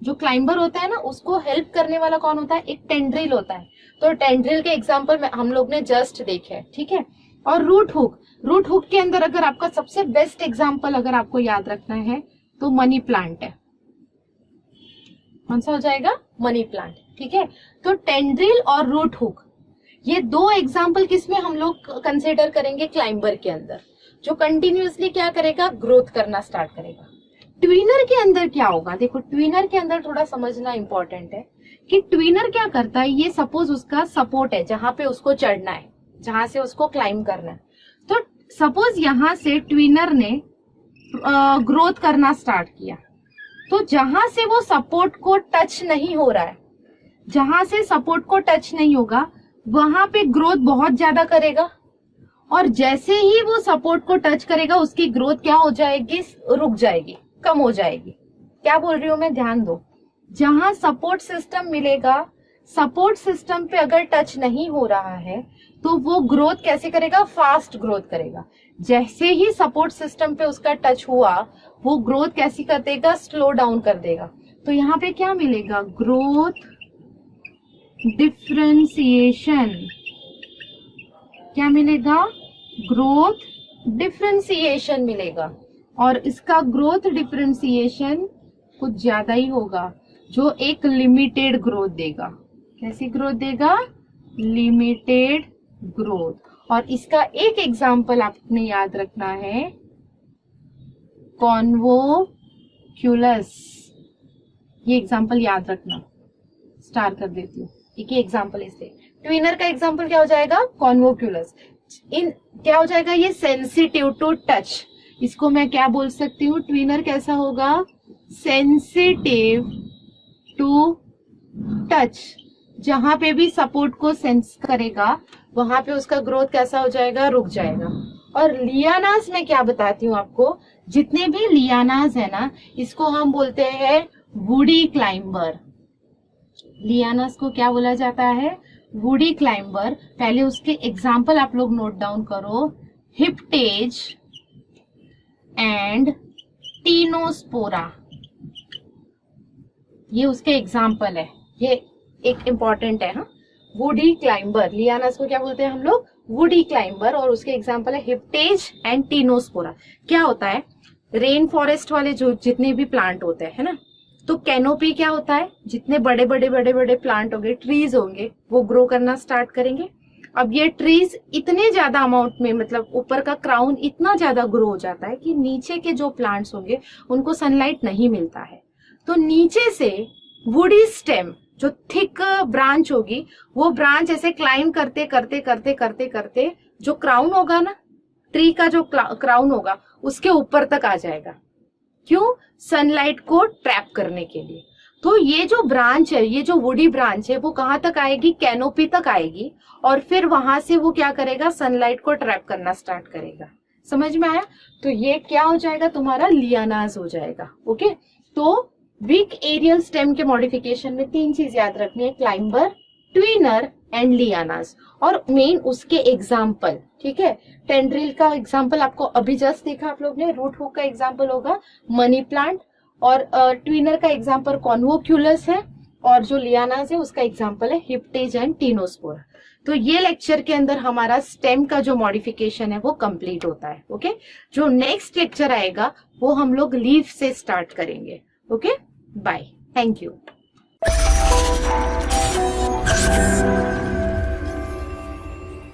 जो क्लाइंबर होता है ना उसको हेल्प करने वाला कौन होता है, एक टेंड्रिल होता है। तो टेंड्रिल के एग्जांपल हम लोग ने जस्ट देखे हैं, ठीक है। और रूट हुक, रूट हुक के अंदर अगर आपका सबसे बेस्ट एग्जांपल अगर आपको याद रखना है तो मनी प्लांट है। कौन सा हो जाएगा, मनी प्लांट, ठीक है। तो टेंड्रिल और रूट हुक ये दो एग्जांपल किसमें हम लोग कंसिडर करेंगे, क्लाइंबर के अंदर, जो कंटिन्यूअसली क्या करेगा, ग्रोथ करना स्टार्ट करेगा। ट्विनर के अंदर क्या होगा, देखो ट्विनर के अंदर थोड़ा समझना इंपॉर्टेंट है कि ट्विनर क्या करता है, ये सपोज उसका सपोर्ट है जहां पे उसको चढ़ना है, जहां से उसको क्लाइंब करना है। तो सपोज यहां से ट्विनर ने ग्रोथ करना स्टार्ट किया, तो जहां से वो सपोर्ट को टच नहीं हो रहा है, जहां से सपोर्ट को टच नहीं होगा वहां पे ग्रोथ बहुत ज्यादा करेगा, और जैसे ही वो सपोर्ट को टच करेगा उसकी ग्रोथ क्या हो जाएगी, रुक जाएगी, कम हो जाएगी। क्या बोल रही हूं मैं, ध्यान दो। जहां सपोर्ट सिस्टम मिलेगा, सपोर्ट सिस्टम पे अगर टच नहीं हो रहा है तो वो ग्रोथ कैसे करेगा, फास्ट ग्रोथ करेगा। जैसे ही सपोर्ट सिस्टम पे उसका टच हुआ वो ग्रोथ कैसी कर देगा, स्लो डाउन कर देगा। तो यहाँ पे क्या मिलेगा, ग्रोथ डिफरेंशिएशन। क्या मिलेगा, ग्रोथ डिफरेंशिएशन मिलेगा, और इसका ग्रोथ डिफरेंशिएशन कुछ ज्यादा ही होगा, जो एक लिमिटेड ग्रोथ देगा। कैसी ग्रोथ देगा, लिमिटेड ग्रोथ। और इसका एक एग्जांपल आपने याद रखना है, कॉन्वोक्यूलस। ये एग्जांपल याद रखना, स्टार कर देती हूँ, एक ही एग्जांपल इससे। ट्विनर का एग्जांपल क्या हो जाएगा, कॉन्वोक्यूलस। इन क्या हो जाएगा, ये सेंसिटिव टू टच, इसको मैं क्या बोल सकती हूँ, ट्विनर कैसा होगा, सेंसिटिव टू टच। जहां पे भी सपोर्ट को सेंस करेगा वहां पे उसका ग्रोथ कैसा हो जाएगा, रुक जाएगा। और लियानास में क्या बताती हूँ आपको, जितने भी लियानास है ना इसको हम बोलते हैं वुडी क्लाइंबर। लियानास को क्या बोला जाता है, वुडी क्लाइंबर। पहले उसके एग्जाम्पल आप लोग नोट डाउन करो, हिप्टेज एंड टीनोस्पोरा, ये उसके एग्जाम्पल है, ये एक इम्पॉर्टेंट है। हाँ, वुडी क्लाइंबर, लियानास को क्या बोलते हैं हम लोग, वुडी क्लाइंबर, और उसके एग्जाम्पल है हिप्टेज एंड टीनोस्पोरा। क्या होता है, रेन फॉरेस्ट वाले जो जितने भी प्लांट होते हैं, है ना, तो कैनोपी क्या होता है, जितने बड़े बड़े बड़े बड़े प्लांट होंगे, ट्रीज होंगे, वो ग्रो करना स्टार्ट करेंगे। अब ये ट्रीज इतने ज्यादा अमाउंट में, मतलब ऊपर का क्राउन इतना ज्यादा ग्रो हो जाता है कि नीचे के जो प्लांट्स होंगे उनको सनलाइट नहीं मिलता है। तो नीचे से वुडी स्टेम, जो थिक ब्रांच होगी, वो ब्रांच ऐसे क्लाइंब करते करते करते करते करते जो क्राउन होगा ना, ट्री का जो क्राउन होगा उसके ऊपर तक आ जाएगा। क्यों, सनलाइट को ट्रैप करने के लिए। तो ये जो ब्रांच है, ये जो वुडी ब्रांच है, वो कहाँ तक आएगी, कैनोपी तक आएगी, और फिर वहां से वो क्या करेगा, सनलाइट को ट्रैप करना स्टार्ट करेगा। समझ में आया, तो ये क्या हो जाएगा, तुम्हारा लियानास हो जाएगा। ओके, तो वीक एरियल स्टेम के मॉडिफिकेशन में तीन चीज याद रखनी है, क्लाइंबर, ट्विनर एंड लियानास, और मेन उसके एग्जाम्पल। ठीक है, टेंड्रिल का एग्जाम्पल आपको अभी जस्ट देखा आप लोग ने, रूट हुक का एग्जाम्पल होगा मनी प्लांट, और ट्विनर का एग्जाम्पल कॉन्वोक्यूलस है, और जो लियानास है उसका एग्जाम्पल है हिप्टेज एंड टीनोस्पोरा। तो ये लेक्चर के अंदर हमारा स्टेम का जो मॉडिफिकेशन है वो कंप्लीट होता है। ओके, जो नेक्स्ट लेक्चर आएगा वो हम लोग लीफ से स्टार्ट करेंगे। Okay, bye, thank you.